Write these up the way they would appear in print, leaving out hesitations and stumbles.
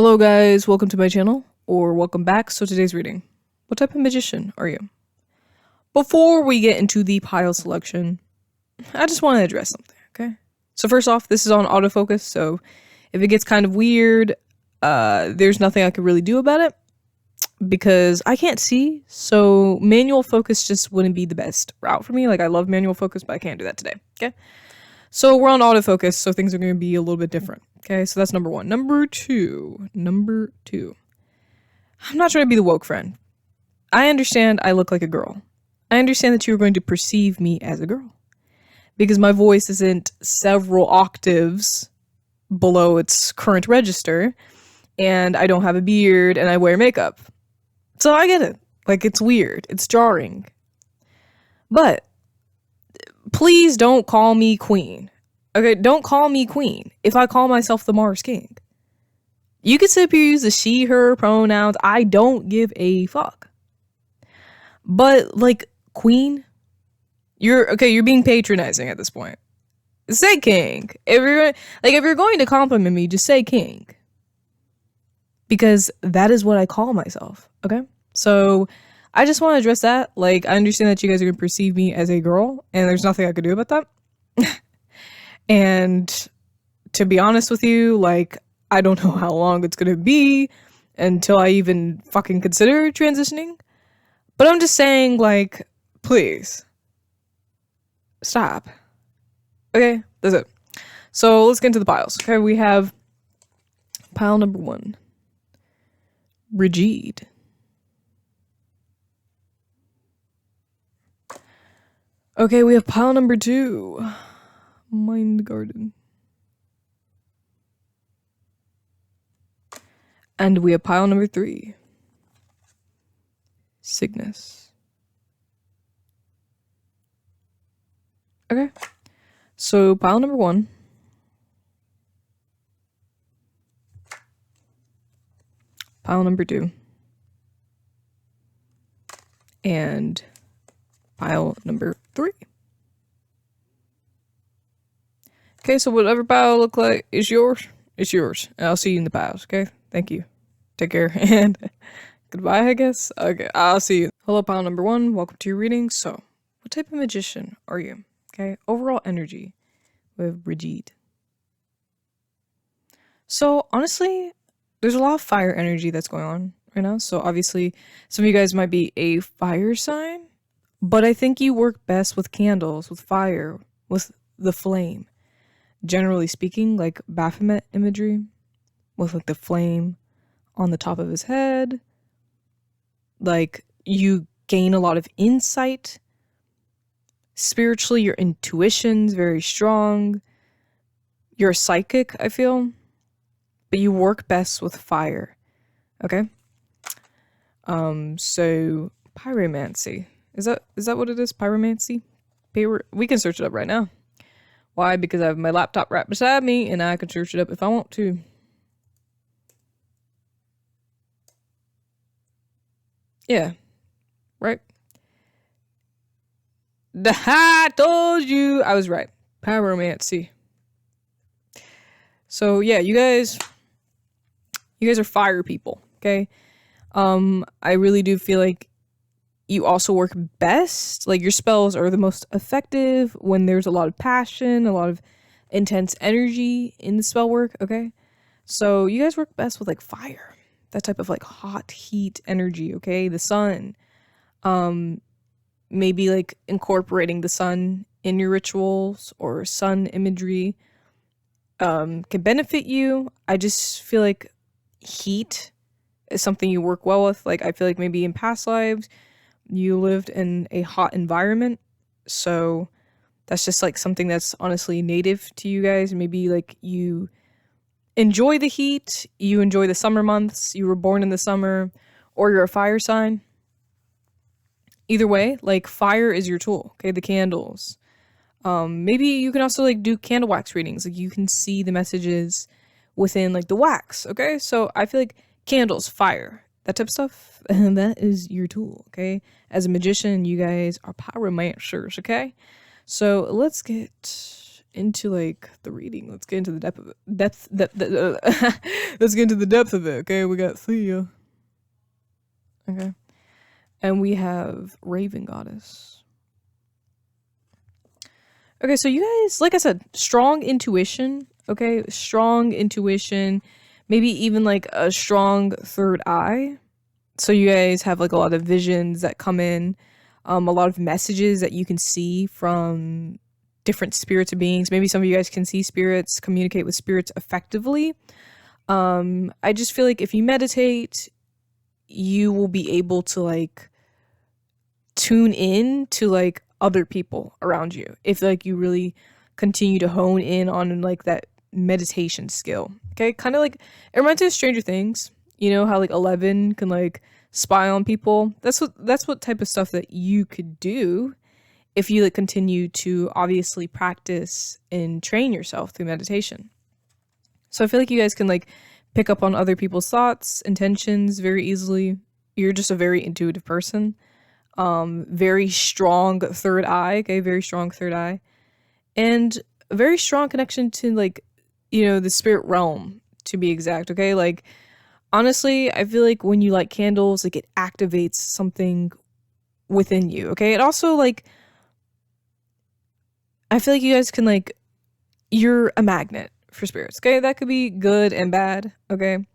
Hello guys, welcome to my channel, or welcome back. So today's reading, what type of magician are you? Before we get into the pile selection, I just want to address something, okay? So first off, this is on autofocus, so if it gets kind of weird, there's nothing I can really do about it, because I can't see, so manual focus just wouldn't be the best route for me. Like, I love manual focus, but I can't do that today, okay? So we're on autofocus, so things are going to be a little bit different. Okay, so that's number one. Number two. I'm not trying to be the woke friend. I understand I look like a girl. I understand that you are going to perceive me as a girl. Because my voice isn't several octaves below its current register, and I don't have a beard, and I wear makeup. So I get it. Like, it's weird. It's jarring. But please don't call me queen. Okay, don't call me queen if I call myself the Mars King. You can sit up here, use the she, her pronouns. I don't give a fuck. But, like, queen? You're being patronizing at this point. Say king. If you're going to compliment me, just say king. Because that is what I call myself, okay? So, I just want to address that. Like, I understand that you guys are going to perceive me as a girl, and there's nothing I could do about that. And to be honest with you, like, I don't know how long it's going to be until I even fucking consider transitioning. But I'm just saying, like, please. Stop. Okay, that's it. So let's get into the piles. Okay, we have pile number 1. Rigid. Okay, we have pile number 2. Mind Garden. And we have pile number 3. Cygnus. Okay. So pile number 1. Pile number 2. And pile number 3. Okay, so whatever pile look like is yours, it's yours. And I'll see you in the piles, okay? Thank you. Take care, and goodbye, I guess? Okay, I'll see you. Hello, pile number 1. Welcome to your reading. So, what type of magician are you? Okay, overall energy with Brigitte. So, honestly, there's a lot of fire energy that's going on right now. So, obviously, some of you guys might be a fire sign, but I think you work best with candles, with fire, with the flame. Generally speaking, like Baphomet imagery, with like the flame on the top of his head. Like, you gain a lot of insight. Spiritually, your intuition's very strong. You're a psychic, I feel. But you work best with fire. Okay? So pyromancy. Is that what it is? Pyromancy? We can search it up right now. Why? Because I have my laptop right beside me, and I can search it up if I want to. Yeah. Right? I told you! I was right. Pyromancy. So, yeah, you guys are fire people, okay? I really do feel like you also work best, like your spells are the most effective when there's a lot of passion, a lot of intense energy in the spell work, okay? So you guys work best with like fire, that type of like hot heat energy, okay? The sun, maybe like incorporating the sun in your rituals or sun imagery can benefit you. I just feel like heat is something you work well with. Like, I feel like maybe in past lives you lived in a hot environment, so that's just like something that's honestly native to you guys. Maybe like you enjoy the heat, you enjoy the summer months, you were born in the summer, or you're a fire sign. Either way, like, fire is your tool, okay? The candles. Maybe you can also like do candle wax readings, like you can see the messages within like the wax, okay? So I feel like candles, fire, that type of stuff, and that is your tool, okay? As a magician, you guys are pyromancers, okay? So let's get into like the reading. Let's get into the depth of it. Let's get into the depth of it. Okay, we got Thea. Okay, and we have Raven Goddess. Okay, so you guys, like I said, strong intuition. Okay, strong intuition. Maybe even like a strong third eye. So you guys have like a lot of visions that come in, a lot of messages that you can see from different spirits or beings. Maybe some of you guys can see spirits, communicate with spirits effectively. I just feel like if you meditate, you will be able to like tune in to like other people around you. If like you really continue to hone in on like that meditation skill. Okay, kind of like it reminds me of Stranger Things. You know how like 11 can like spy on people. That's what type of stuff that you could do if you like continue to obviously practice and train yourself through meditation. So I feel like you guys can like pick up on other people's thoughts, intentions very easily. You're just a very intuitive person. Very strong third eye, okay, very strong third eye. And a very strong connection to like, you know, the spirit realm to be exact, okay? Like honestly, I feel like when you light candles, like it activates something within you, okay? It also like I feel like you guys can like you're a magnet for spirits, okay? That could be good and bad, okay?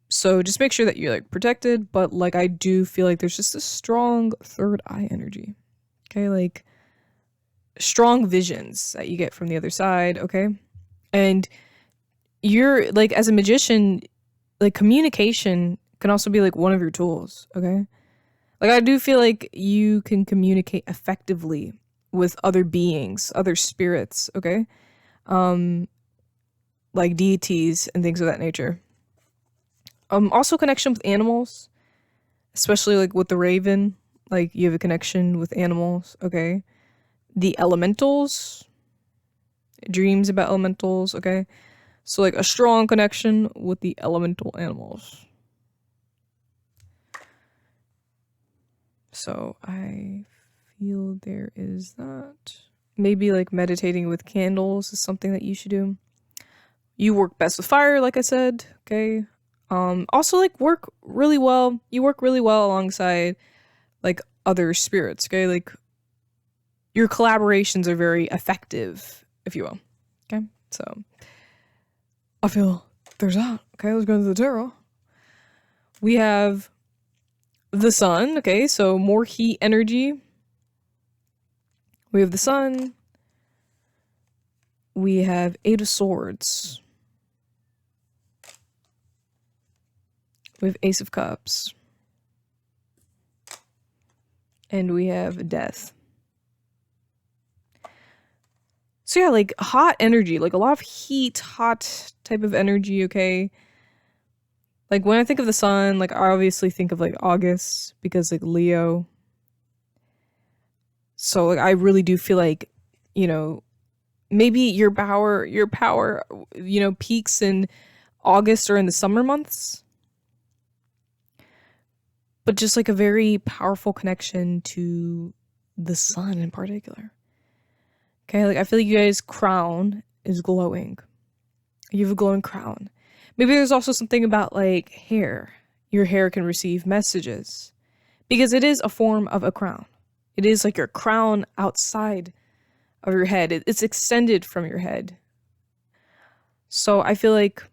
So just make sure that you're like protected, but like I do feel like there's just a strong third eye energy. Okay? Like strong visions that you get from the other side, okay? And you're like as a magician, like communication can also be like one of your tools, okay? Like I do feel like you can communicate effectively with other beings, other spirits, okay? Like deities and things of that nature. Also connection with animals, especially like with the raven, like you have a connection with animals, okay? The elementals, dreams about elementals, okay? So like a strong connection with the elemental animals. So I feel there is that. Maybe like meditating with candles is something that you should do. You work best with fire, like I said, okay? Also like work really well. You work really well alongside like other spirits, okay? Like your collaborations are very effective, if you will. Okay? So I feel there's that. Okay, let's go into the tarot. We have the sun, okay, so more heat energy. We have the sun. We have Eight of Swords. We have Ace of Cups. And we have Death. So yeah, like hot energy, like a lot of heat, hot type of energy, okay? Like when I think of the sun, like I obviously think of like August because like Leo. So like I really do feel like, you know, maybe your power, you know, peaks in August or in the summer months. But just like a very powerful connection to the sun in particular. Okay, like I feel like you guys' crown is glowing. You have a glowing crown. Maybe there's also something about like hair. Your hair can receive messages because it is a form of a crown. It is like your crown outside of your head. It's extended from your head. So I feel like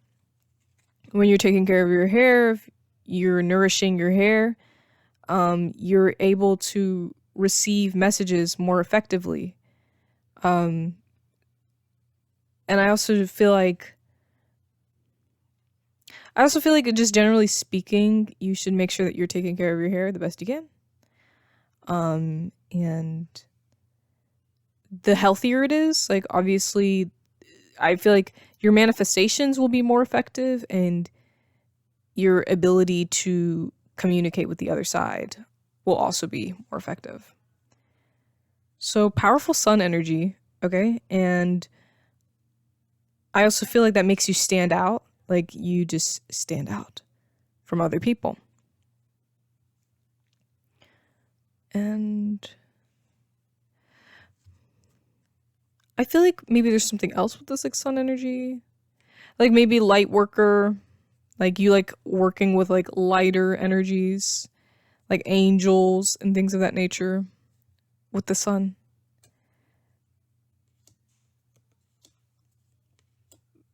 when you're taking care of your hair, if you're nourishing your hair, you're able to receive messages more effectively. And I also feel like just generally speaking, you should make sure that you're taking care of your hair the best you can. And the healthier it is, like obviously I feel like your manifestations will be more effective and your ability to communicate with the other side will also be more effective. So powerful sun energy, okay? And I also feel like that makes you stand out. Like you just stand out from other people. And I feel like maybe there's something else with this like sun energy. Like maybe light worker, like you like working with like lighter energies, like angels and things of that nature with the sun.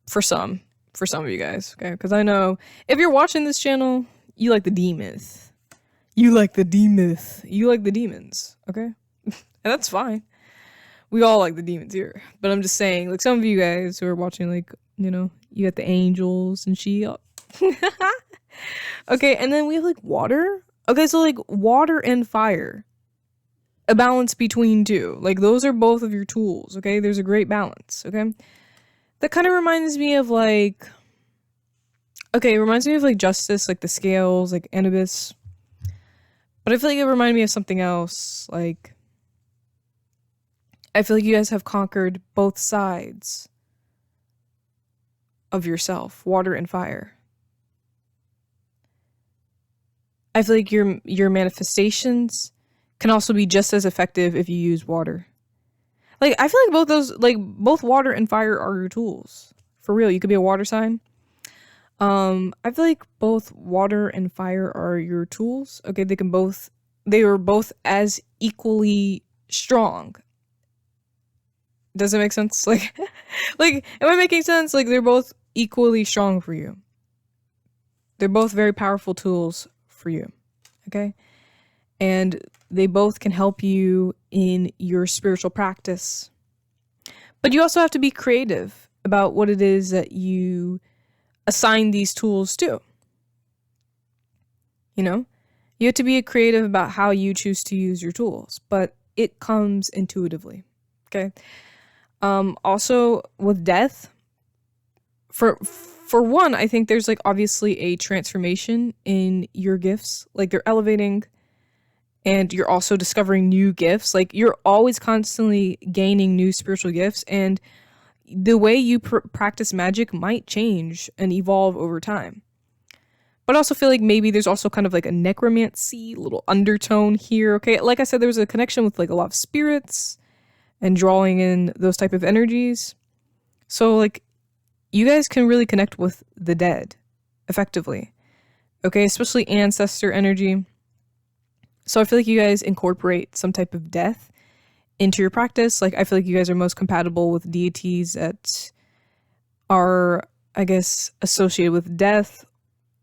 For some of you guys, okay? Because I know if you're watching this channel, you like the demons. You like the demons. You like the demons, okay? And that's fine. We all like the demons here. But I'm just saying, like some of you guys who are watching, like, you know, you got the angels and she. Okay, and then we have like water. Okay, so like water and fire. A balance between two. Like those are both of your tools, okay? There's a great balance, okay? That kind of reminds me of like, okay, it reminds me of like justice, like the scales, like Anubis. But I feel like it reminded me of something else. Like, I feel like you guys have conquered both sides of yourself, water and fire. I feel like your manifestations can also be just as effective if you use water. Like, I feel like both those, like, both water and fire are your tools. For real, you could be a water sign. I feel like both water and fire are your tools. Okay, they are both as equally strong. Does it make sense? Like, like, am I making sense? Like, they're both equally strong for you. They're both very powerful tools for you. Okay? And they both can help you in your spiritual practice. But you also have to be creative about what it is that you assign these tools to. You know? You have to be creative about how you choose to use your tools, but it comes intuitively. Okay? Also, with death, for one, I think there's like obviously a transformation in your gifts. Like they're elevating. And you're also discovering new gifts. Like you're always constantly gaining new spiritual gifts. And the way you practice magic might change and evolve over time. But I also feel like maybe there's also kind of like a necromancy little undertone here. Okay, like I said, there's a connection with like a lot of spirits and drawing in those type of energies. So like you guys can really connect with the dead effectively. Okay, especially ancestor energy. So I feel like you guys incorporate some type of death into your practice. Like I feel like you guys are most compatible with deities that are, I guess, associated with death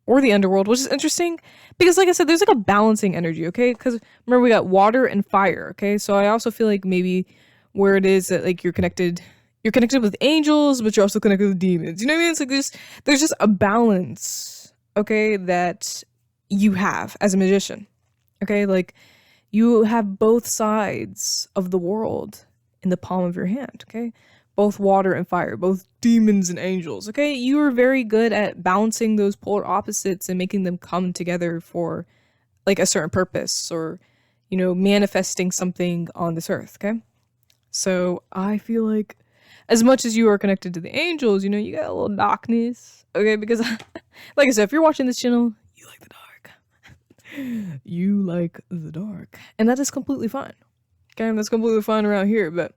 or the underworld, which is interesting because like I said, there's like a balancing energy, okay? Because remember we got water and fire, okay? So I also feel like maybe where it is that like you're connected with angels, but you're also connected with demons. You know what I mean? It's like there's just a balance, okay, that you have as a magician. Okay, like you have both sides of the world in the palm of your hand, okay? Both water and fire, both demons and angels, okay? You are very good at balancing those polar opposites and making them come together for like a certain purpose or, you know, manifesting something on this earth, okay? So I feel like as much as you are connected to the angels, you know, you got a little darkness, okay? Because like I said, if you're watching this channel, you like the dark. You like the dark. And that is completely fine. Okay, that's completely fine around here, but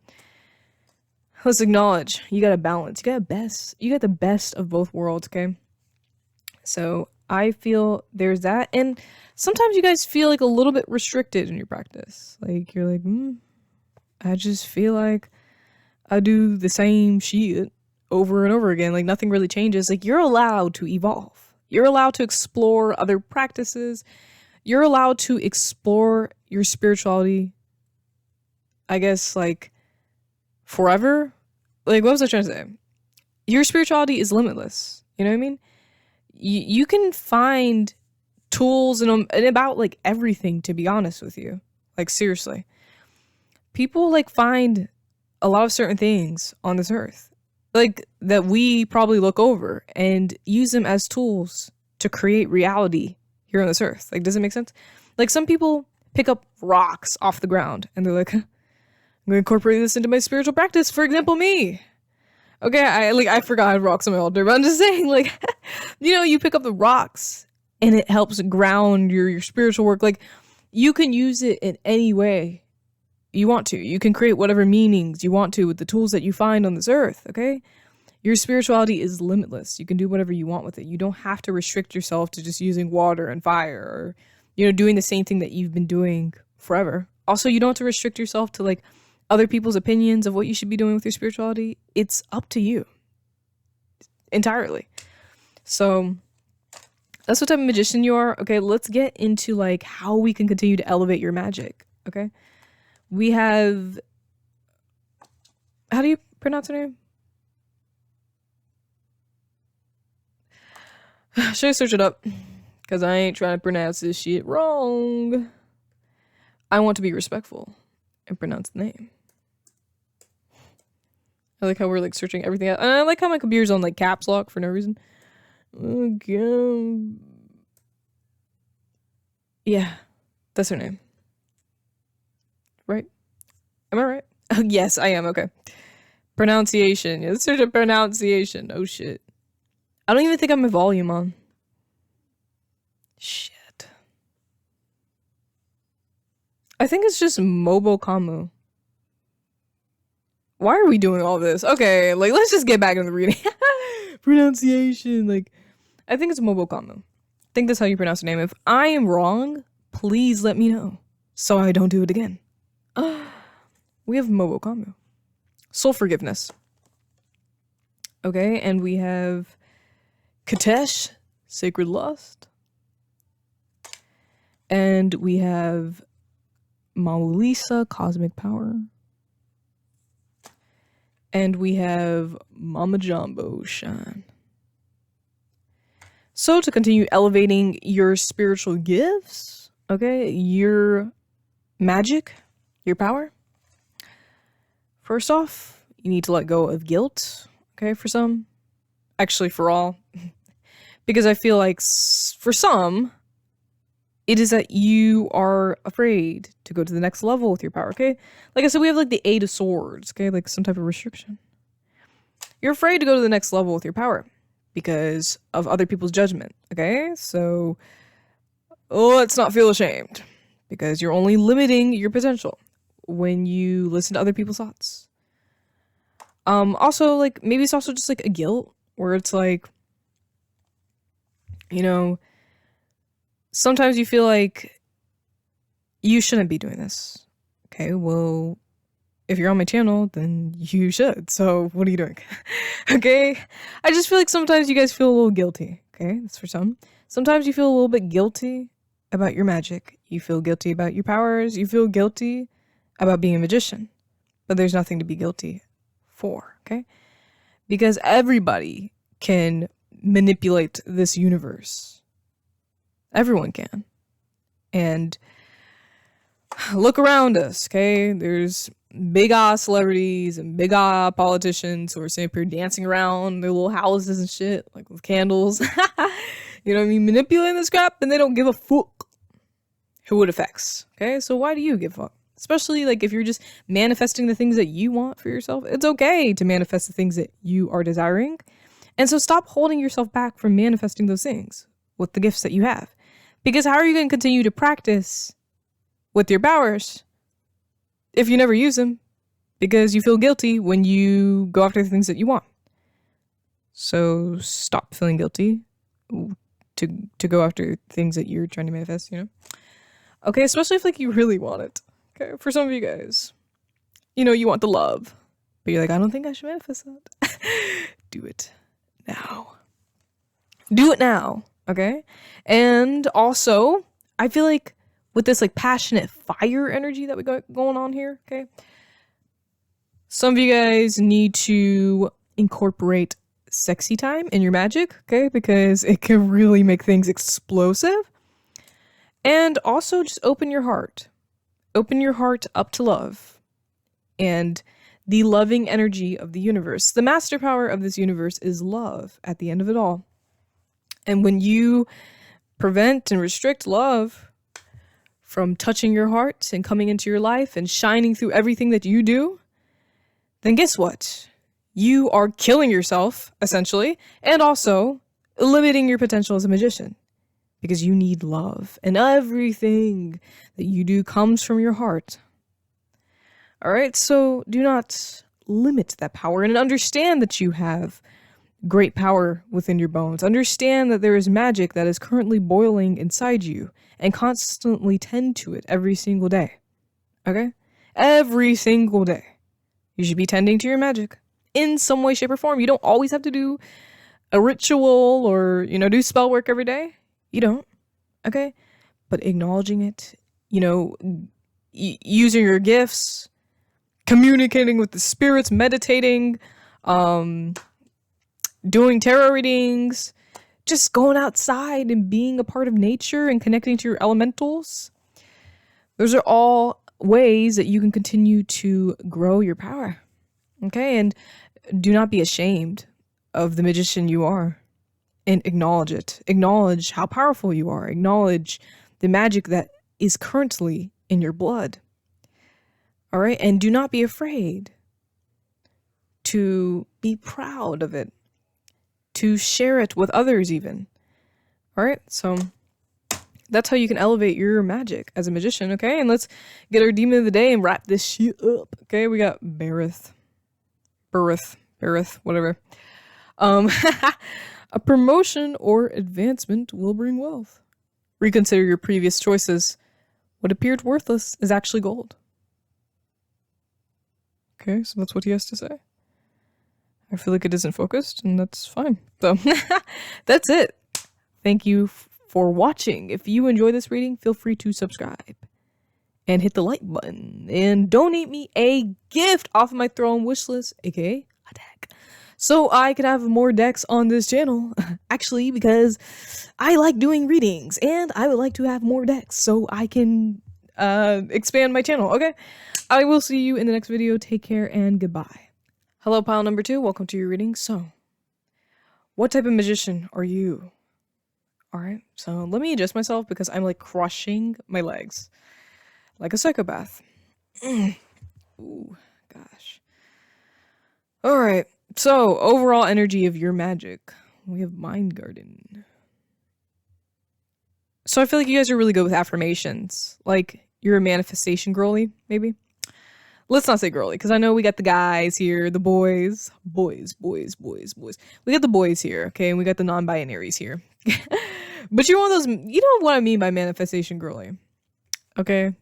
let's acknowledge you got a balance. You got the best of both worlds, okay? So I feel there's that. And sometimes you guys feel like a little bit restricted in your practice. Like you're like, I just feel like I do the same shit over and over again. Like nothing really changes. Like you're allowed to evolve. You're allowed to explore other practices. You're allowed to explore your spirituality, I guess, like, forever. Like, what was I trying to say? Your spirituality is limitless. You know what I mean? You can find tools and about, like, everything, to be honest with you. Like, seriously. People, like, find a lot of certain things on this earth, like, that we probably look over and use them as tools to create reality here on this earth. Like, does it make sense? Like some people pick up rocks off the ground and they're like, I'm gonna incorporate this into my spiritual practice. For example, me. Okay, I forgot I had rocks on my altar, but I'm just saying, like, you know, you pick up the rocks and it helps ground your spiritual work. Like, you can use it in any way you want to. You can create whatever meanings you want to with the tools that you find on this earth, okay? Your spirituality is limitless. You can do whatever you want with it. You don't have to restrict yourself to just using water and fire or, doing the same thing that you've been doing forever. Also, you don't have to restrict yourself to like other people's opinions of what you should be doing with your spirituality. It's up to you entirely. So that's what type of magician you are. Okay, let's get into like how we can continue to elevate your magic. Okay, we have, how do you pronounce her name? Should I search it up? Because I ain't trying to pronounce this shit wrong. I want to be respectful and pronounce the name. I like how we're like searching everything out. And I like how my computer's on like caps lock for no reason. Okay. Yeah, that's her name. Right? Am I right? Oh, yes, I am. Okay. Pronunciation. Yeah, let's search a pronunciation. Oh, shit. I don't even think I have my volume on. Shit. I think it's just Mobo Kamu. Why are we doing all this? Okay, like, let's just get back into the reading. Pronunciation. Like, I think it's Mobo Kamu. I think that's how you pronounce the name. If I am wrong, please let me know so I don't do it again. We have Mobo Kamu. Soul Forgiveness. Okay, and we have Katesh, Sacred Lust. And we have Maulisa, Cosmic Power. And we have Mama Jumbo, Shine. So to continue elevating your spiritual gifts, okay, your magic, your power, first off, you need to let go of guilt, okay, for some. Actually, for all. Because I feel like for some, it is that you are afraid to go to the next level with your power, okay? Like I said, we have like the Eight of Swords, okay? Like some type of restriction. You're afraid to go to the next level with your power because of other people's judgment, okay? So let's not feel ashamed because you're only limiting your potential when you listen to other people's thoughts. Also, like, maybe it's also just like a guilt where it's like, sometimes you feel like you shouldn't be doing this. Okay, well, if you're on my channel, then you should. So what are you doing? Okay? I just feel like sometimes you guys feel a little guilty. Okay, that's for some. Sometimes you feel a little bit guilty about your magic. You feel guilty about your powers. You feel guilty about being a magician. But there's nothing to be guilty for, okay? Because everybody can manipulate this universe. Everyone can. And look around us, okay? There's big-ass celebrities and big-ass politicians who are sitting up here dancing around their little houses and shit, like with candles. You know what I mean? Manipulating this crap, and they don't give a fuck who it affects, okay? So why do you give a fuck? Especially, like, if you're just manifesting the things that you want for yourself, it's okay to manifest the things that you are desiring. And so stop holding yourself back from manifesting those things with the gifts that you have. Because how are you going to continue to practice with your powers if you never use them? Because you feel guilty when you go after the things that you want. So stop feeling guilty to go after things that you're trying to manifest, Okay, especially if, like, you really want it. Okay, for some of you guys, you want the love, but you're like, I don't think I should manifest that. Do it now. Do it now, okay? And also, I feel like with this, like, passionate fire energy that we got going on here, okay? Some of you guys need to incorporate sexy time in your magic, okay? Because it can really make things explosive. And also, just open your heart. Open your heart up to love and the loving energy of the universe. The master power of this universe is love at the end of it all. And when you prevent and restrict love from touching your heart and coming into your life and shining through everything that you do, then guess what? You are killing yourself, essentially, and also limiting your potential as a magician. Because you need love. And everything that you do comes from your heart. All right, so do not limit that power and understand that you have great power within your bones. Understand that there is magic that is currently boiling inside you and constantly tend to it every single day. Okay? Every single day. You should be tending to your magic in some way, shape, or form. You don't always have to do a ritual or, do spell work every day. You don't. Okay? But acknowledging it, using your gifts, communicating with the spirits, meditating, doing tarot readings, just going outside and being a part of nature and connecting to your elementals. Those are all ways that you can continue to grow your power. Okay? And do not be ashamed of the magician you are and acknowledge it. Acknowledge how powerful you are. Acknowledge the magic that is currently in your blood. All right? And do not be afraid to be proud of it, to share it with others even. All right? So that's how you can elevate your magic as a magician, okay? And let's get our demon of the day and wrap this shit up. Okay, we got Berith, whatever. A promotion or advancement will bring wealth. Reconsider your previous choices. What appeared worthless is actually gold. Okay, so that's what he has to say. I feel like it isn't focused, and that's fine. So that's it. Thank you for watching. If you enjoy this reading, feel free to subscribe and hit the like button and donate me a gift off of my throne wish list, aka a deck, so I can have more decks on this channel. Actually, because I like doing readings and I would like to have more decks so I can expand my channel. Okay, I will see you in the next video. Take care and goodbye. Hello, pile number 2. Welcome to your reading. So, what type of magician are you? Alright, so let me adjust myself because I'm like crushing my legs like a psychopath. Ooh, gosh. Alright, so overall energy of your magic. We have Mind Garden. So I feel like you guys are really good with affirmations. Like, you're a manifestation girly, maybe? Let's not say girly, because I know we got the guys here, the boys. Boys. We got the boys here, okay? And we got the non-binaries here. But you're one of those, you know what I mean by manifestation girly, okay?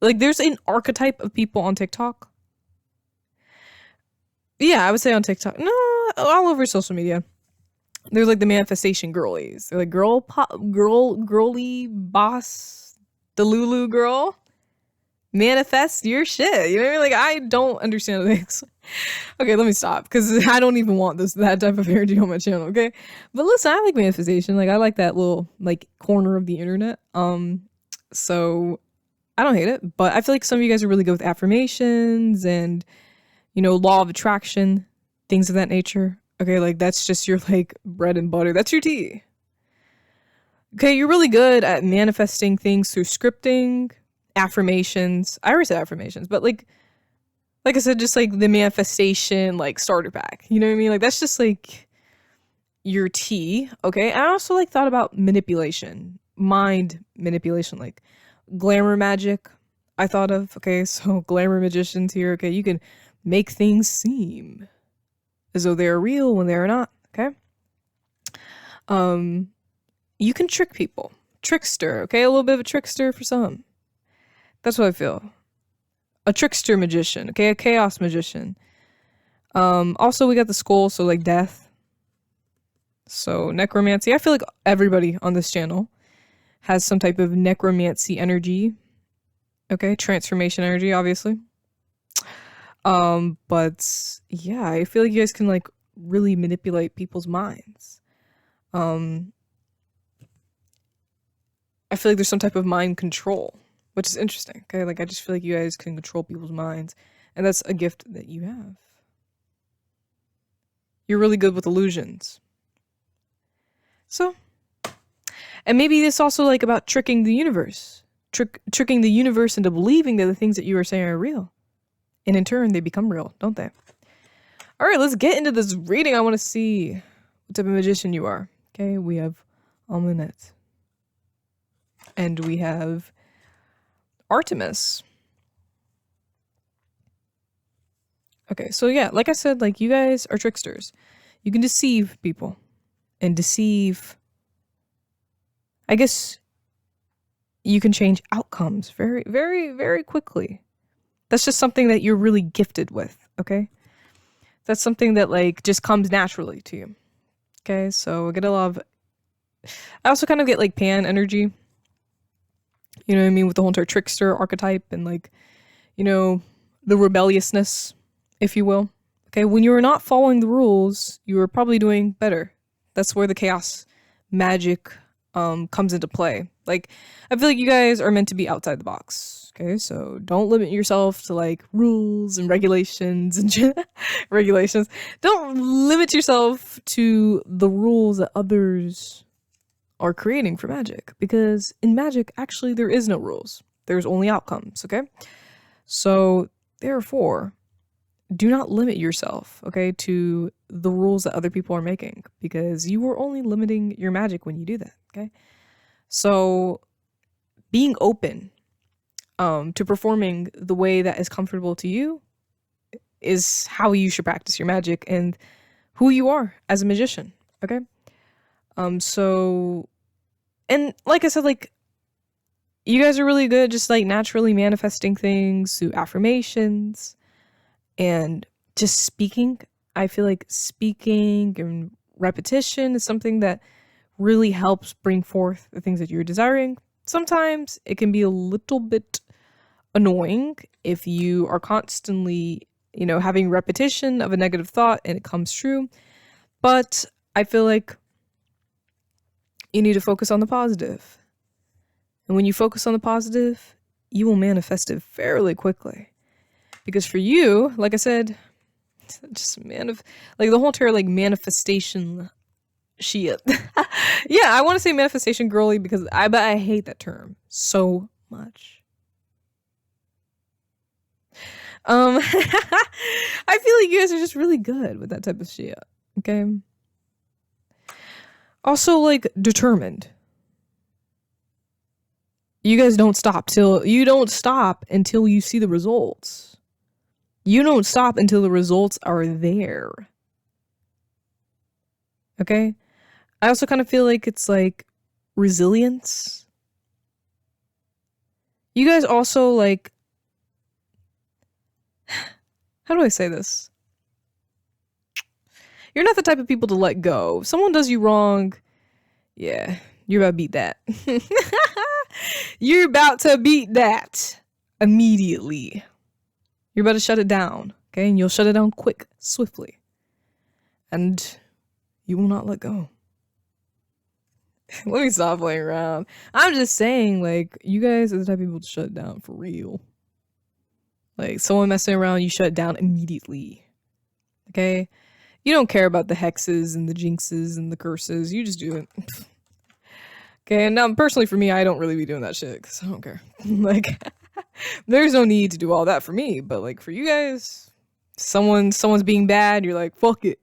Like, there's an archetype of people on TikTok. Yeah, I would say on TikTok. No, all over social media. There's like the manifestation girlies. They're like girly boss, the Lulu girl. Manifest your shit. You know what I mean? Like, I don't understand things. Okay, let me stop because I don't even want that type of energy on my channel. Okay, but listen, I like manifestation. Like, I like that little like corner of the internet. So I don't hate it, but I feel like some of you guys are really good with affirmations and law of attraction, things of that nature. Okay, like that's just your like bread and butter. That's your tea. Okay, you're really good at manifesting things through scripting. Affirmations. I already said affirmations, but like I said, just like the manifestation, like starter pack. You know what I mean? Like that's just like your tea. Okay. I also like thought about manipulation, mind manipulation, like glamour magic. I thought of, okay, so glamour magicians here. Okay. You can make things seem as though they're real when they're not. Okay. You can trick people. Trickster. Okay. A little bit of a trickster for some. That's what I feel. A trickster magician, okay? A chaos magician. Also, we got the skull, so like death. So necromancy. I feel like everybody on this channel has some type of necromancy energy. Okay, transformation energy, obviously. But yeah, I feel like you guys can like really manipulate people's minds. I feel like there's some type of mind control, which is interesting, okay? Like, I just feel like you guys can control people's minds, and that's a gift that you have. You're really good with illusions. So, and maybe it's also, like, about tricking the universe. Tricking the universe into believing that the things that you are saying are real. And in turn, they become real, don't they? Alright, let's get into this reading. I want to see what type of magician you are. Okay, we have Almanet. And we have Artemis. Okay, so yeah, like I said, like you guys are tricksters. You can deceive people and deceive. I guess you can change outcomes very, very, very quickly. That's just something that you're really gifted with, okay? That's something that like just comes naturally to you. Okay, so I get a lot of. I also kind of get like Pan energy. You know what I mean, with the whole entire trickster archetype and like, you know, the rebelliousness, if you will. Okay, when you are not following the rules, you are probably doing better. That's where the chaos magic comes into play. Like, I feel like you guys are meant to be outside the box. Okay, so don't limit yourself to like rules and regulations and regulations. Don't limit yourself to the rules that others are creating for magic, because in magic, actually, there is no rules. There's only outcomes, okay? So, therefore, do not limit yourself, okay, to the rules that other people are making, because you are only limiting your magic when you do that, okay? So, being open to performing the way that is comfortable to you is how you should practice your magic and who you are as a magician, okay? So, and like I said, like, you guys are really good just like naturally manifesting things through affirmations and just speaking. I feel like speaking and repetition is something that really helps bring forth the things that you're desiring. Sometimes it can be a little bit annoying if you are constantly, you know, having repetition of a negative thought and it comes true. But I feel like you need to focus on the positive. And when you focus on the positive, you will manifest it fairly quickly. Because for you, like I said, just like the whole entire like manifestation shit. Yeah, I want to say manifestation girly because I hate that term so much. I feel like you guys are just really good with that type of shit. Okay. Also, like, determined. You guys don't stop until you see the results. You don't stop until the results are there. Okay? I also kind of feel like it's like resilience. You guys also like, how do I say this? You're not the type of people to let go. If someone does you wrong, yeah, you're about to beat that. You're about to beat that immediately. You're about to shut it down, okay? And you'll shut it down quick, swiftly. And you will not let go. Let me stop playing around. I'm just saying, like, you guys are the type of people to shut it down for real. Like, someone messing around, you shut it down immediately. Okay? You don't care about the hexes and the jinxes and the curses. You just do it. Okay, and now personally for me, I don't really be doing that shit because I don't care. Like, there's no need to do all that for me. But like for you guys, someone's being bad, you're like, fuck it.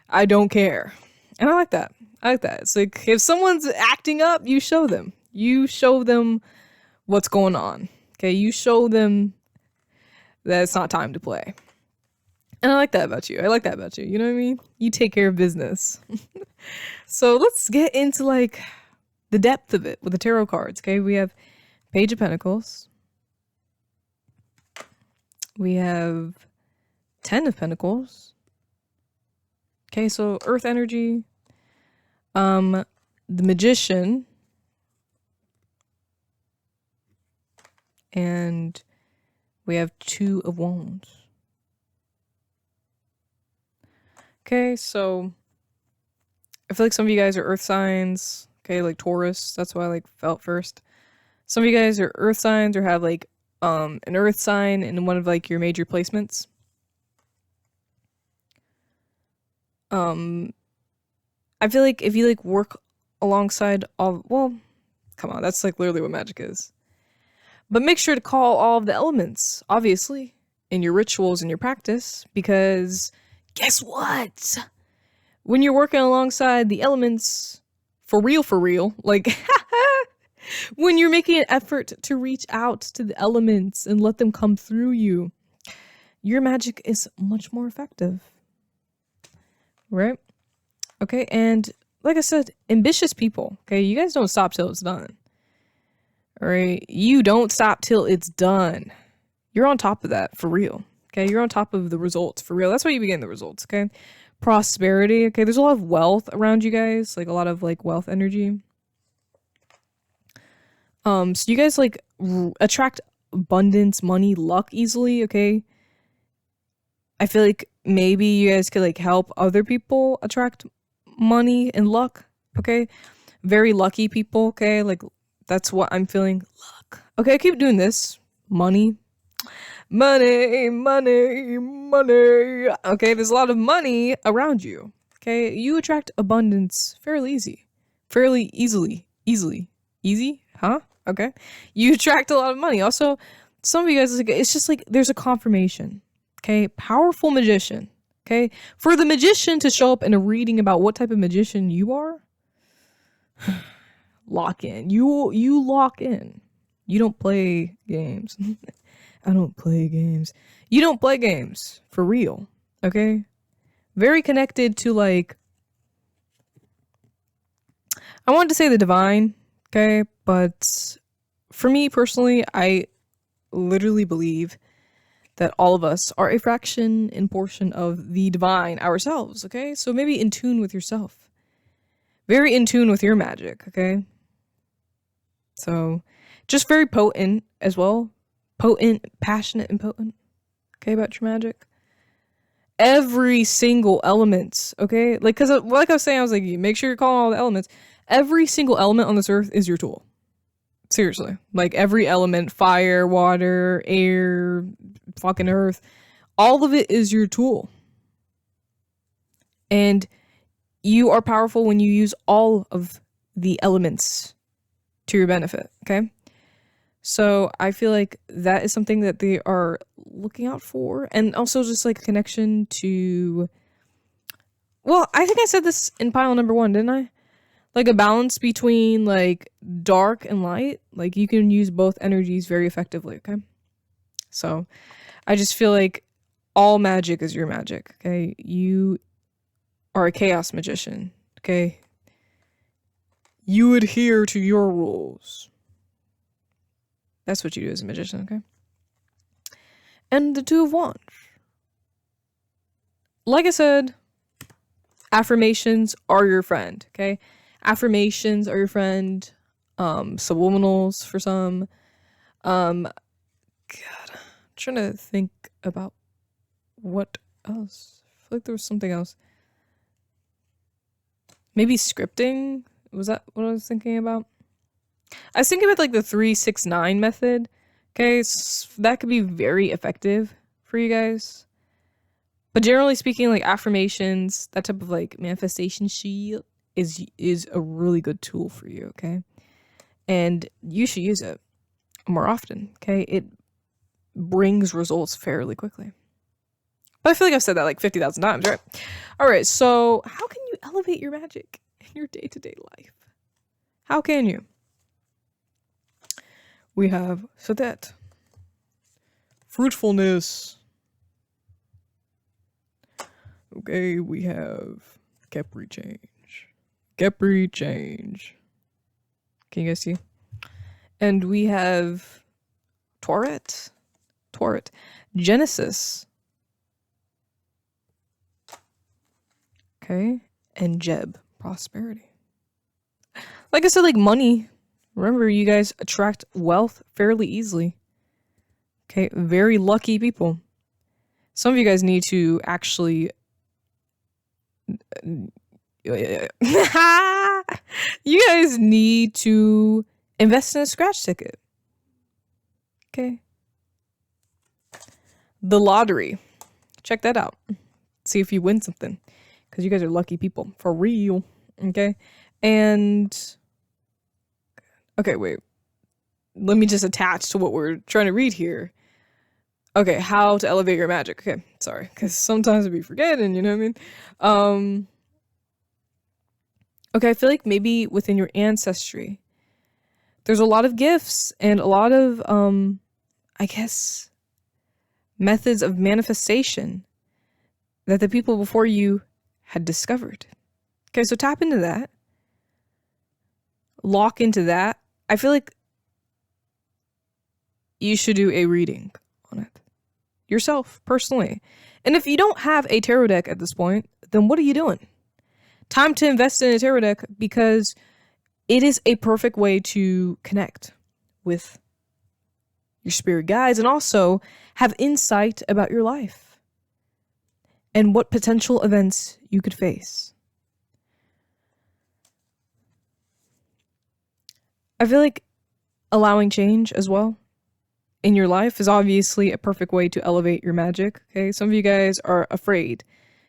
I don't care. And I like that. I like that. It's like if someone's acting up, you show them. You show them what's going on. Okay, you show them that it's not time to play. And I like that about you. I like that about you. You know what I mean? You take care of business. So let's get into like the depth of it with the tarot cards. Okay, we have Page of Pentacles. We have 10 of Pentacles. Okay, so Earth energy. The Magician. And we have 2 of Wands. Okay, so I feel like some of you guys are earth signs. Okay, like Taurus. That's why I like felt first. Some of you guys are earth signs or have like an earth sign in one of like your major placements. I feel like if you like work alongside all, well, come on, that's like literally what magic is. But make sure to call all of the elements, obviously, in your rituals and your practice, because guess what? When you're working alongside the elements, for real, like, when you're making an effort to reach out to the elements and let them come through you, your magic is much more effective. Right? Okay, and like I said, ambitious people, okay, you guys don't stop till it's done. All right, you don't stop till it's done. You're on top of that for real. Okay, you're on top of the results for real. That's why you begin the results. Okay, prosperity. Okay, there's a lot of wealth around you guys, like a lot of like wealth energy. So you guys like attract abundance, money, luck easily. Okay, I feel like maybe you guys could like help other people attract money and luck. Okay, very lucky people. Okay, like that's what I'm feeling. Luck. Okay, I keep doing this. Money, money, money, money. Okay, there's a lot of money around you. Okay, you attract abundance fairly easily. Easy, huh? Okay, you attract a lot of money. Also, some of you guys, it's just like there's a confirmation. Okay, powerful magician. Okay, for the magician to show up in a reading about what type of magician you are, lock in. You lock in. You don't play games. I don't play games. You don't play games for real. Okay, very connected to like. I wanted to say the divine. Okay, but for me personally, I literally believe that all of us are a fraction and portion of the divine ourselves, okay? So maybe in tune with yourself. Very in tune with your magic, okay? So just very potent as well. Potent, passionate, and potent, okay, about your magic. Every single element, okay? Like, because like I was saying, I was like, make sure you're calling all the elements. Every single element on this earth is your tool. Seriously. Like every element, fire, water, air, fucking earth, all of it is your tool. And you are powerful when you use all of the elements to your benefit, okay? So I feel like that is something that they are looking out for. And also just like connection to, well, I think I said this in pile number 1, didn't I? Like a balance between like dark and light. Like you can use both energies very effectively, okay? So I just feel like all magic is your magic, okay? You are a chaos magician, okay? You adhere to your rules. That's what you do as a magician, okay? And the Two of Wands. Like I said, affirmations are your friend, okay? Affirmations are your friend. Subliminals for some. God, I'm trying to think about what else. I feel like there was something else. Maybe scripting? Was that what I was thinking about? I was thinking about like the 3-6-9 method. Okay, so that could be very effective for you guys. But generally speaking, like affirmations, that type of like manifestation sheet is a really good tool for you, okay? And you should use it more often, okay? It brings results fairly quickly. But I feel like I've said that like 50,000 times, right? All right, so how can you elevate your magic in your day-to-day life? How can you? We have Sadet. Fruitfulness. Okay, we have Capri change. Capri change. Can you guys see? And we have Tauret. Genesis. Okay. And Jeb. Prosperity. Like I said, like money. Remember, you guys attract wealth fairly easily. Okay. Very lucky people. Some of you guys need to actually... you guys need to invest in a scratch ticket. Okay. The lottery. Check that out. See if you win something. Because you guys are lucky people. For real. Okay. And... okay, wait. Let me just attach to what we're trying to read here. Okay, how to elevate your magic. Okay, sorry. Because sometimes we forget and you know what I mean? Okay, I feel like maybe within your ancestry, there's a lot of gifts and a lot of, I guess, methods of manifestation that the people before you had discovered. Okay, so tap into that. Lock into that. I feel like you should do a reading on it yourself, personally. And if you don't have a tarot deck at this point, then what are you doing? Time to invest in a tarot deck, because it is a perfect way to connect with your spirit guides and also have insight about your life and what potential events you could face. I feel like allowing change as well in your life is obviously a perfect way to elevate your magic. Okay, some of you guys are afraid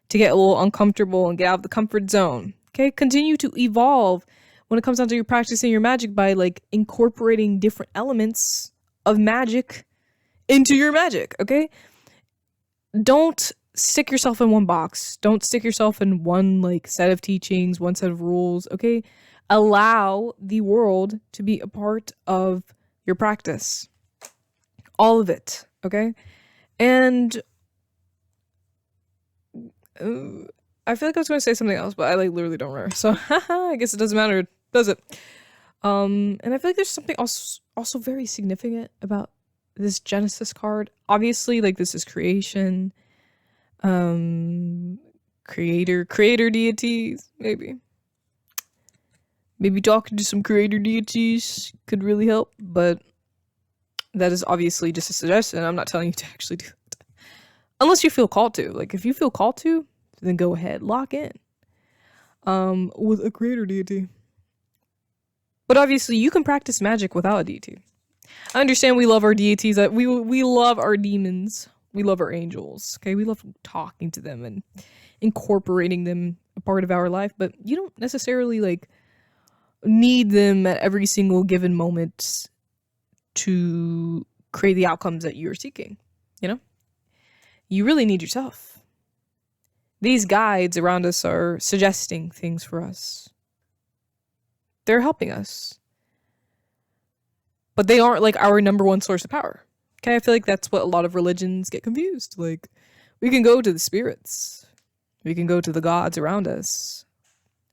to get a little uncomfortable and get out of the comfort zone. Okay, continue to evolve when it comes down to your practicing your magic by like incorporating different elements of magic into your magic. Okay, don't stick yourself in one box. Don't stick yourself in one like set of teachings, one set of rules. Okay, allow the world to be a part of your practice. All of it, okay? And I feel like I was going to say something else, but I like literally don't remember. So I guess it doesn't matter, does it? And I feel like there's something also very significant about this Genesis card. Obviously, like this is creation, creator deities, maybe talking to some creator deities could really help, but that is obviously just a suggestion. I'm not telling you to actually do it. Unless you feel called to. Like, if you feel called to, then go ahead. Lock in. With a creator deity. But obviously, you can practice magic without a deity. I understand we love our deities. We love our demons. We love our angels. Okay? We love talking to them and incorporating them a part of our life. But you don't necessarily, like, need them at every single given moment to create the outcomes that you're seeking, you know? You really need yourself. These guides around us are suggesting things for us. They're helping us. But they aren't like our number one source of power. Okay, I feel like that's what a lot of religions get confused. Like, we can go to the spirits. We can go to the gods around us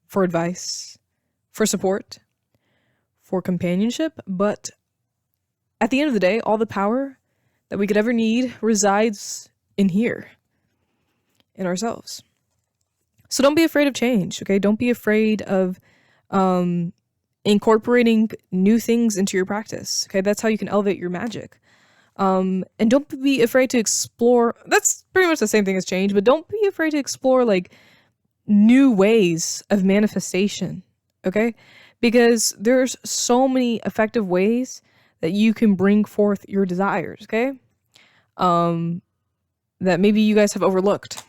for advice, for support, for companionship, but at the end of the day, all the power that we could ever need resides in here, in ourselves. So don't be afraid of change, okay? Don't be afraid of incorporating new things into your practice, okay? That's how you can elevate your magic. And don't be afraid to explore. That's pretty much the same thing as change, but don't be afraid to explore like new ways of manifestation, okay? Because there's so many effective ways that you can bring forth your desires, okay? That maybe you guys have overlooked.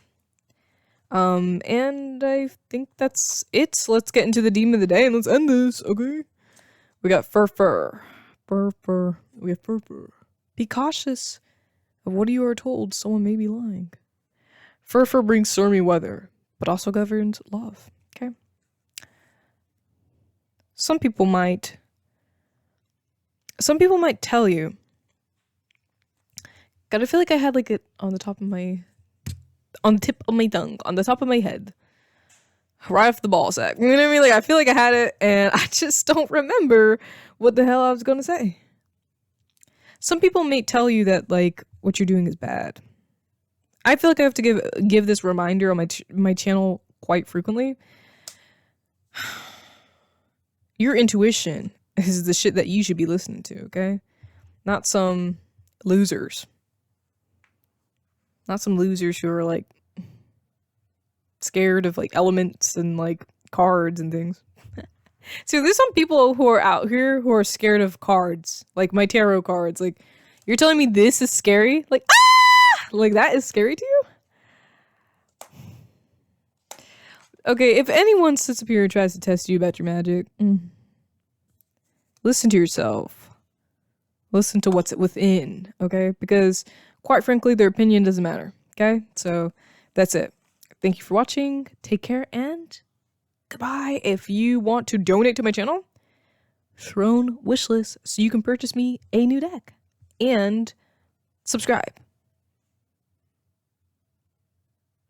And I think that's it. So let's get into the demon of the day and let's end this, okay? We got fur. We have fur. Be cautious of what you are told. Someone may be lying. Fur brings stormy weather, but also governs love, okay? Some people might tell you. God, I feel like I had like it on the tip of my tongue, on the top of my head, right off the ball sack. You know what I mean? Like, I feel like I had it and I just don't remember what the hell I was going to say. Some people may tell you that like what you're doing is bad. I feel like I have to give this reminder on my channel quite frequently. Your intuition is the shit that you should be listening to, okay? Not some losers. Not some losers who are like scared of like elements and like cards and things. So there's some people who are out here who are scared of cards, like my tarot cards. Like, you're telling me this is scary? Like, ah! Like, that is scary to you? Okay, if anyone sits up here and tries to test you about your magic, listen to yourself. Listen to what's within, okay? Because, quite frankly, their opinion doesn't matter, okay? So, that's it. Thank you for watching. Take care, and goodbye. If you want to donate to my channel, throne wishlist so you can purchase me a new deck and subscribe.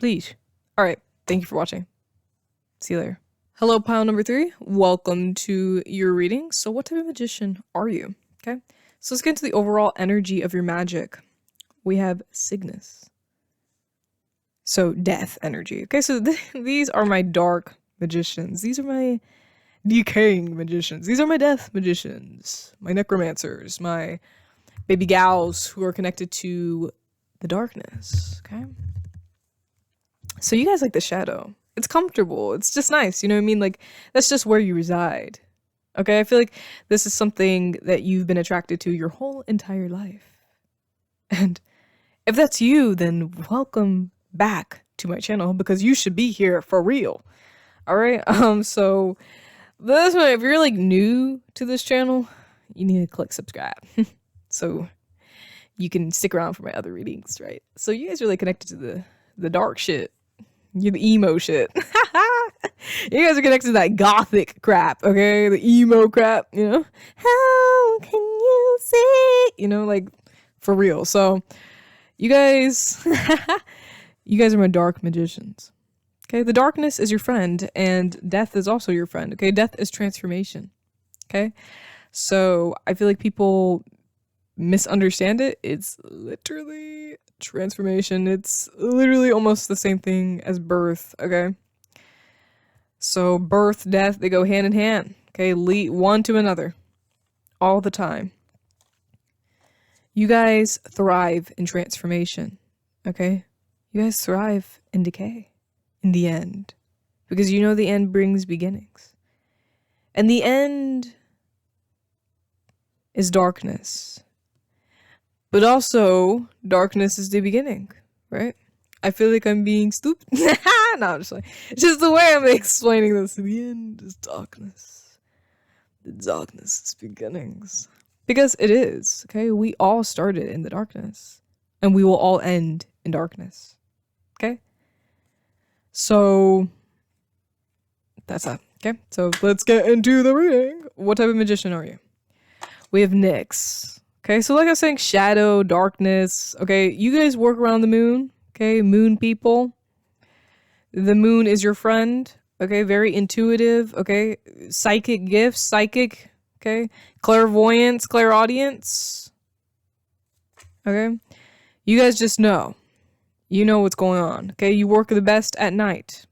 Please. All right. Thank you for watching. See you later. Hello, pile number 3. Welcome to your reading. So what type of magician are you? Okay. So let's get into the overall energy of your magic. We have Cygnus. So death energy. Okay, so these are my dark magicians. These are my decaying magicians. These are my death magicians. My necromancers. My baby gals who are connected to the darkness. Okay. So you guys like the shadow. It's comfortable. It's just nice. You know what I mean? Like, that's just where you reside. Okay, I feel like this is something that you've been attracted to your whole entire life. And if that's you, then welcome back to my channel because you should be here for real. All right. So this one, if you're like new to this channel, you need to click subscribe so you can stick around for my other readings, right? So you guys are really connected to the dark shit. You're the emo shit. You guys are connected to that gothic crap, okay? The emo crap, you know? How can you see? You know, like, for real. So, you guys, you guys are my dark magicians. Okay? The darkness is your friend, and death is also your friend, okay? Death is transformation, okay? So, I feel like people misunderstand it. It's literally transformation. It's literally almost the same thing as birth, okay? So birth, death, they go hand in hand, okay? Lead one to another all the time. You guys thrive in transformation, okay? You guys thrive in decay in the end because you know the end brings beginnings. And the end is darkness. But also, darkness is the beginning, right? I feel like I'm being stupid. No, I'm just like, it's just the way I'm explaining this. The end is darkness. The darkness is beginnings. Because it is, okay? We all started in the darkness. And we will all end in darkness. Okay? So, that's that. Okay? So, let's get into the reading. What type of magician are you? We have Nyx. Okay, so like I was saying, shadow, darkness. Okay, you guys work around the moon. Okay, moon people. The moon is your friend. Okay, very intuitive. Okay, psychic gifts, psychic. Okay, clairvoyance, clairaudience. Okay, you guys just know. You know what's going on. Okay, you work the best at night,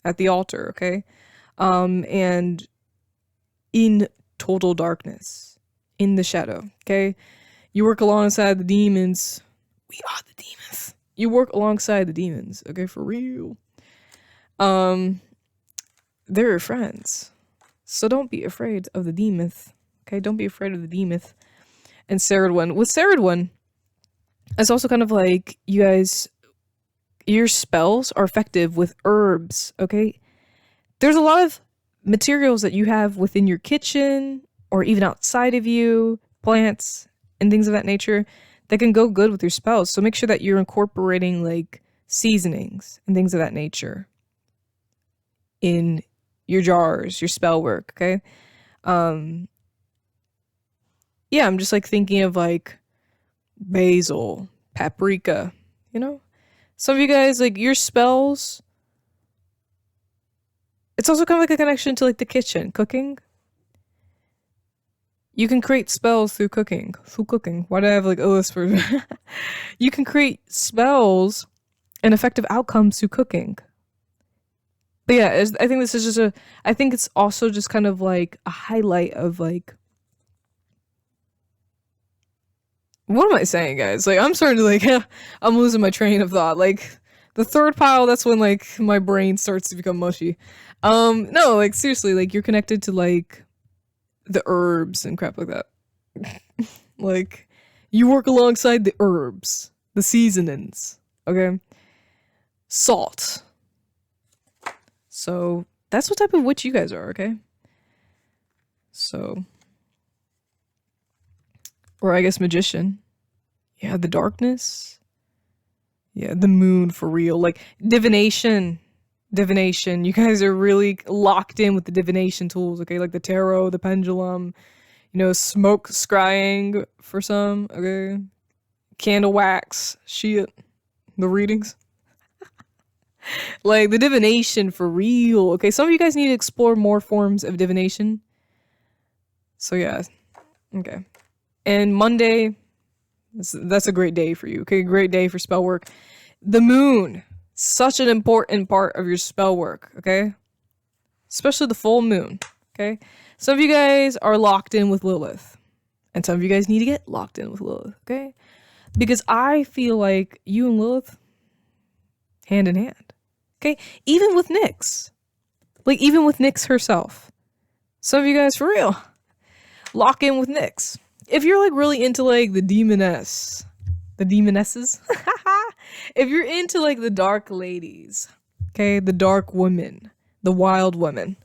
at the altar. Okay, and in total darkness. In the shadow, okay? You work alongside the demons. We are the demons. You work alongside the demons, okay? For real. They're your friends. So don't be afraid of the demons, okay? Don't be afraid of the demons. And Ceridwen. With Ceridwen, it's also kind of like you guys, your spells are effective with herbs, okay? There's a lot of materials that you have within your kitchen or even outside of you, plants and things of that nature that can go good with your spells. So make sure that you're incorporating like seasonings and things of that nature in your jars, your spell work, okay? Yeah, I'm just like thinking of like basil, paprika, you know? Some of you guys, like your spells, it's also kind of like a connection to like the kitchen, cooking. You can create spells through cooking. Why do I have like a list for You can create spells and effective outcomes through cooking. But yeah, I think this is just I think it's also just kind of like a highlight of like, what am I saying, guys? Like, I'm starting to like, I'm losing my train of thought. Like, the third pile, that's when like my brain starts to become mushy. No, like seriously, like you're connected to like the herbs and crap like that. Like, you work alongside the herbs, the seasonings, okay? Salt. So, that's what type of witch you guys are, okay? So, or I guess magician. Yeah, the darkness. Yeah, the moon for real. Like, divination. Divination. You guys are really locked in with the divination tools, okay? Like the tarot, the pendulum, you know, smoke scrying for some, okay? Candle wax, shit. The readings. Like the divination for real. Okay, some of you guys need to explore more forms of divination. So yeah, okay. And Monday, that's a great day for you. Okay, great day for spell work. The moon, such an important part of your spell work. Okay, especially the full moon. Okay, some of you guys are locked in with Lilith, and some of you guys need to get locked in with Lilith. Okay, because I feel like you and Lilith, hand in hand. Okay, even with Nyx, like even with Nyx herself. Some of you guys, for real, lock in with Nyx. If you're like really into like the demonesses, if you're into like the dark ladies, okay, the dark women, the wild women,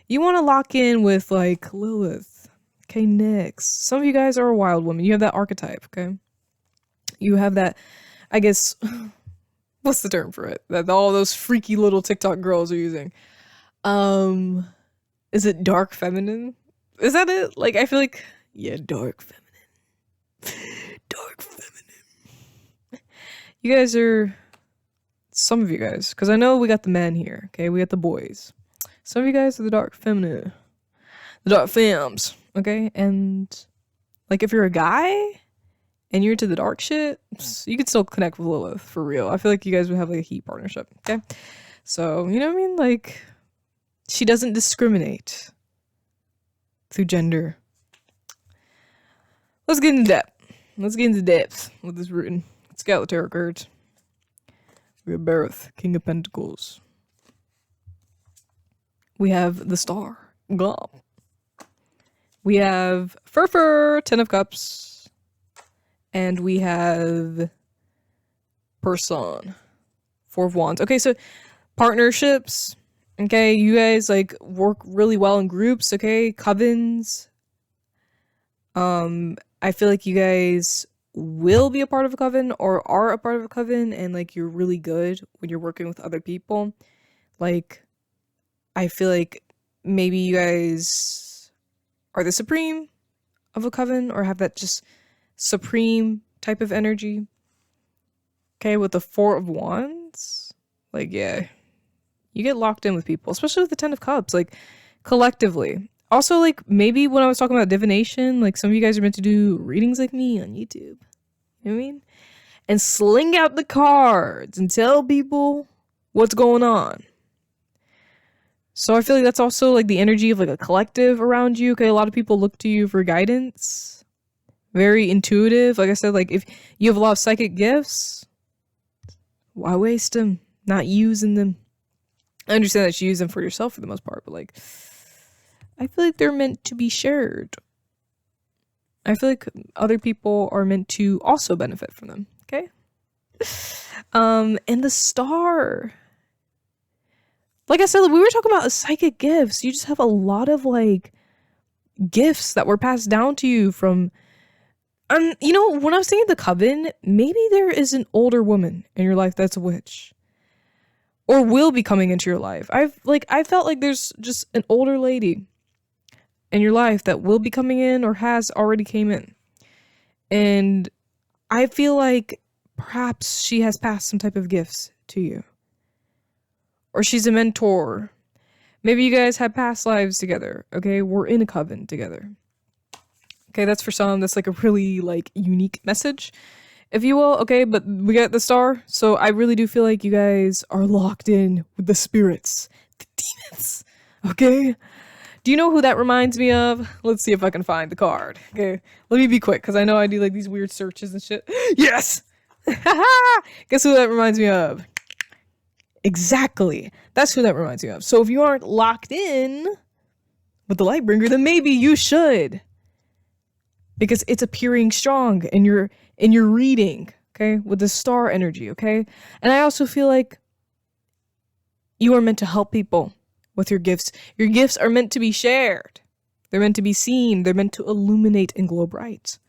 you want to lock in with like Lilith, okay, Nyx. Some of you guys are a wild woman. You have that archetype, okay? You have that, I guess, what's the term for it? That all those freaky little TikTok girls are using. Is it dark feminine? Is that it? Like, I feel like, yeah, dark feminine. Dark feminine. You guys are, some of you guys, because I know we got the men here, okay? We got the boys. Some of you guys are the dark feminine. The dark femmes, okay? And, like, if you're a guy and you're into the dark shit, you could still connect with Lilith, for real. I feel like you guys would have, like, a heat partnership, okay? So, you know what I mean? Like, she doesn't discriminate through gender. Let's get into depth. Let's get into depth with this reading. Let's get out the tarot cards. We have Bareth, King of Pentacles. We have the Star, Gop. We have Fur, Ten of Cups. And we have Person, Four of Wands. Okay, so partnerships. Okay, you guys like work really well in groups, okay? Covens. I feel like you guys will be a part of a coven or are a part of a coven, and like you're really good when you're working with other people. Like, I feel like maybe you guys are the supreme of a coven or have that just supreme type of energy. Okay, with the Four of Wands, like, yeah, you get locked in with people, especially with the Ten of Cups, like collectively. Also, like, maybe when I was talking about divination, like some of you guys are meant to do readings like me on YouTube. You know what I mean? And sling out the cards and tell people what's going on. So I feel like that's also like the energy of like a collective around you. Okay, a lot of people look to you for guidance. Very intuitive. Like I said, like if you have a lot of psychic gifts, why waste them? Not using them. I understand that you use them for yourself for the most part, but like, I feel like they're meant to be shared. I feel like other people are meant to also benefit from them. Okay. And the Star. Like I said, we were talking about psychic gifts. You just have a lot of like gifts that were passed down to you from. You know, when I was saying the coven, maybe there is an older woman in your life that's a witch. Or will be coming into your life. I felt like there's just an older lady in your life that will be coming in or has already came in. And I feel like perhaps she has passed some type of gifts to you. Or she's a mentor. Maybe you guys had past lives together. Okay, we're in a coven together. Okay, that's for some. That's like a really like unique message, if you will. Okay, but we got the Star. So I really do feel like you guys are locked in with the spirits, the demons. Okay. Do you know who that reminds me of? Let's see if I can find the card. Okay, let me be quick because I know I do like these weird searches and shit. Yes! Guess who that reminds me of? Exactly. That's who that reminds me of. So if you aren't locked in with the Lightbringer, then maybe you should. Because it's appearing strong in your reading, okay? With the Star energy, okay? And I also feel like you are meant to help people with your gifts. Your gifts are meant to be shared. They're meant to be seen. They're meant to illuminate and glow bright.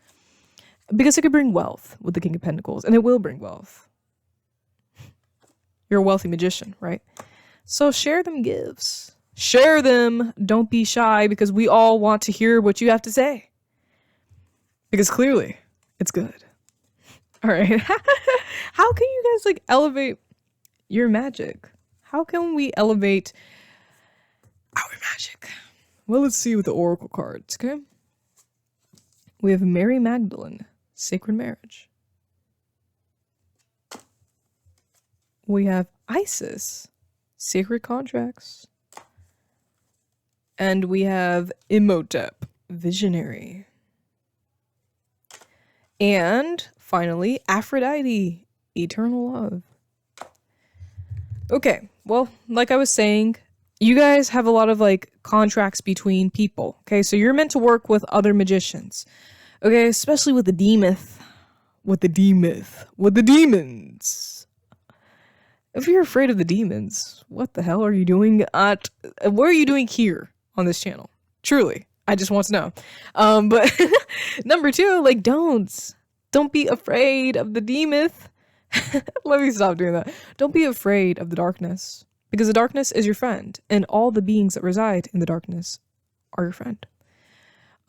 Because it could bring wealth with the King of Pentacles, and it will bring wealth. You're a wealthy magician, right? So share them gifts. Share them. Don't be shy, because we all want to hear what you have to say. Because clearly, it's good. All right. How can you guys like elevate your magic? How can we elevate our magic? Well, let's see with the oracle cards, okay? We have Mary Magdalene, sacred marriage. We have Isis, sacred contracts. And we have Imhotep, visionary. And finally, Aphrodite, eternal love. Okay, well, like I was saying, you guys have a lot of like contracts between people. Okay, so you're meant to work with other magicians. Okay, especially with the demons. With the demons. If you're afraid of the demons, what the hell are you doing what are you doing here on this channel? Truly, I just want to know. But number 2, like don't be afraid of the demon. Let me stop doing that. Don't be afraid of the darkness, because the darkness is your friend, and all the beings that reside in the darkness are your friend.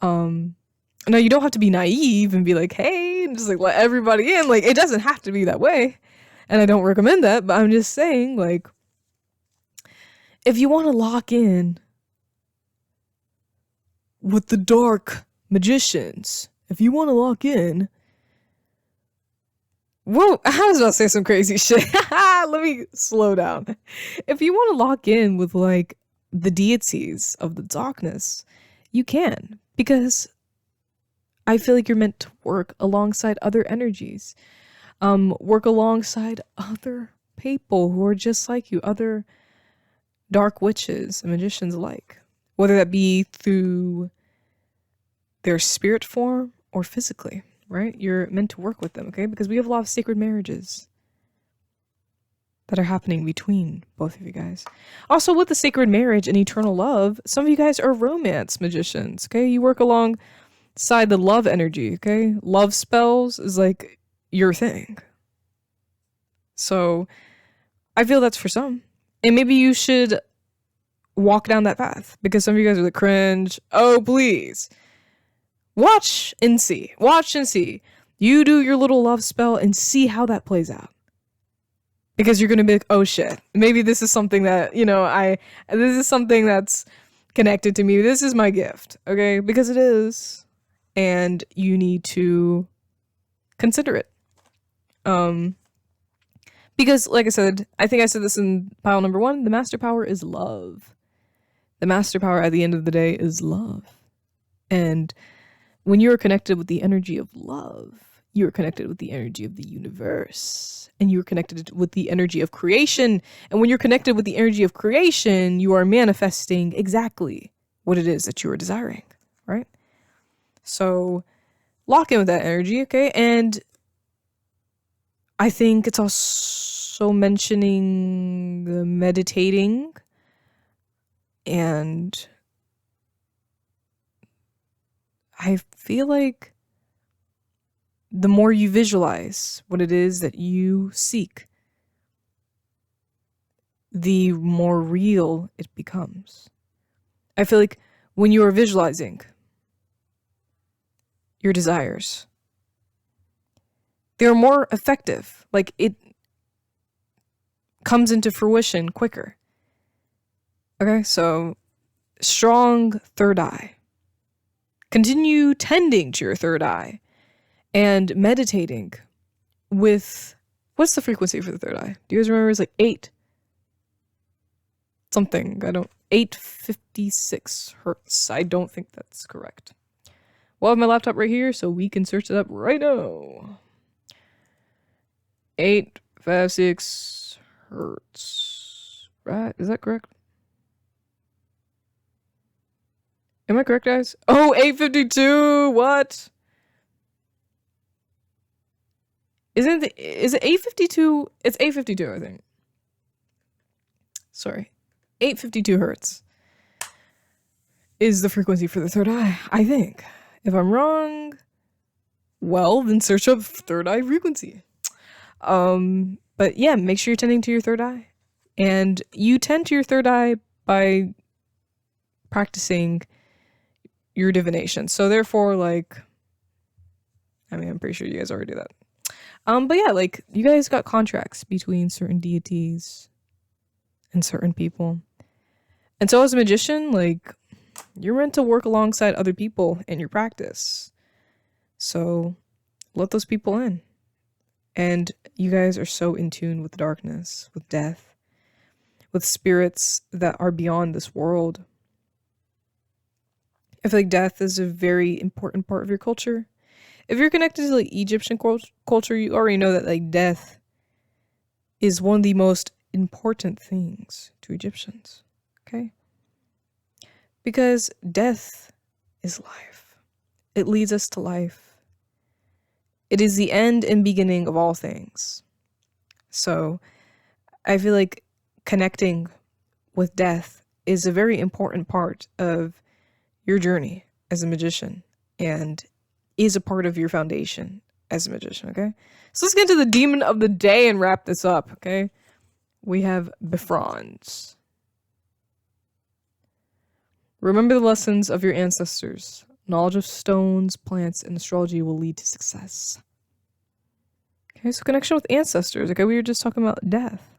Now you don't have to be naive and be like, hey, and just like let everybody in. Like, it doesn't have to be that way. And I don't recommend that, but I'm just saying, like, if you want to lock in with the dark magicians, if you want to lock in, whoa, I was about to say some crazy shit. Let me slow down. If you want to lock in with, like, the deities of the darkness, you can, because I feel like you're meant to work alongside other energies. Work alongside other people who are just like you, other dark witches and magicians alike, whether that be through their spirit form or physically, right? You're meant to work with them, okay? Because we have a lot of sacred marriages that are happening between both of you guys. Also, with the sacred marriage and eternal love, some of you guys are romance magicians, okay? You work alongside the love energy, okay? Love spells is like your thing. So I feel that's for some. And maybe you should walk down that path, because some of you guys are like, cringe. Oh, please. Watch and see. Watch and see. You do your little love spell and see how that plays out. Because you're going to be like, oh shit, maybe this is something that, this is something that's connected to me. This is my gift, okay? Because it is. And you need to consider it. Because like I said, I think I said this in pile number 1, the master power is love. The master power at the end of the day is love. And when you are connected with the energy of love, you are connected with the energy of the universe, and you are connected with the energy of creation. And when you're connected with the energy of creation, you are manifesting exactly what it is that you are desiring, right? So lock in with that energy, okay? And I think it's also mentioning the meditating, and I feel like the more you visualize what it is that you seek, the more real it becomes. I feel like when you are visualizing your desires, they're more effective. Like, it comes into fruition quicker. Okay, so strong third eye. Continue tending to your third eye and meditating with, what's the frequency for the third eye? Do you guys remember? It's like 8 something. 856 hertz. I don't think that's correct. Well, I have my laptop right here, so we can search it up right now. 856 hertz. Right? Is that correct? Am I correct, guys? Oh, 852. What? Is it 852? It's 852, I think. Sorry. 852 hertz is the frequency for the third eye, I think. If I'm wrong, well, then search up third eye frequency. But yeah, make sure you're tending to your third eye. And you tend to your third eye by practicing your divination. So therefore, like, I'm pretty sure you guys already do that. But yeah, like, you guys got contracts between certain deities in certain people. And so as a magician, like, you're meant to work alongside other people in your practice. So let those people in. And you guys are so in tune with darkness, with death, with spirits that are beyond this world. I feel like death is a very important part of your culture. If you're connected to like Egyptian culture, you already know that like death is one of the most important things to Egyptians. Okay? Because death is life. It leads us to life. It is the end and beginning of all things. So I feel like connecting with death is a very important part of your journey as a magician and is a part of your foundation as a magician, okay? So let's get to the demon of the day and wrap this up, okay? We have Befrons. Remember the lessons of your ancestors. Knowledge of stones, plants, and astrology will lead to success. Okay, so connection with ancestors. Okay, we were just talking about death.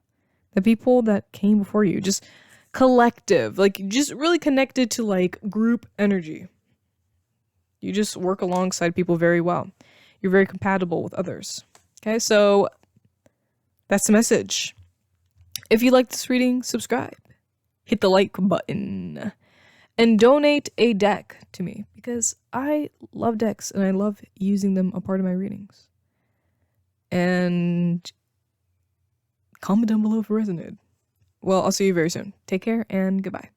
The people that came before you. Just collective. Like, just really connected to, like, group energy. You just work alongside people very well. You're very compatible with others. Okay, so that's the message. If you like this reading, subscribe. Hit the like button. And donate a deck to me because I love decks and I love using them a part of my readings. And comment down below if it resonated. Well, I'll see you very soon. Take care and goodbye.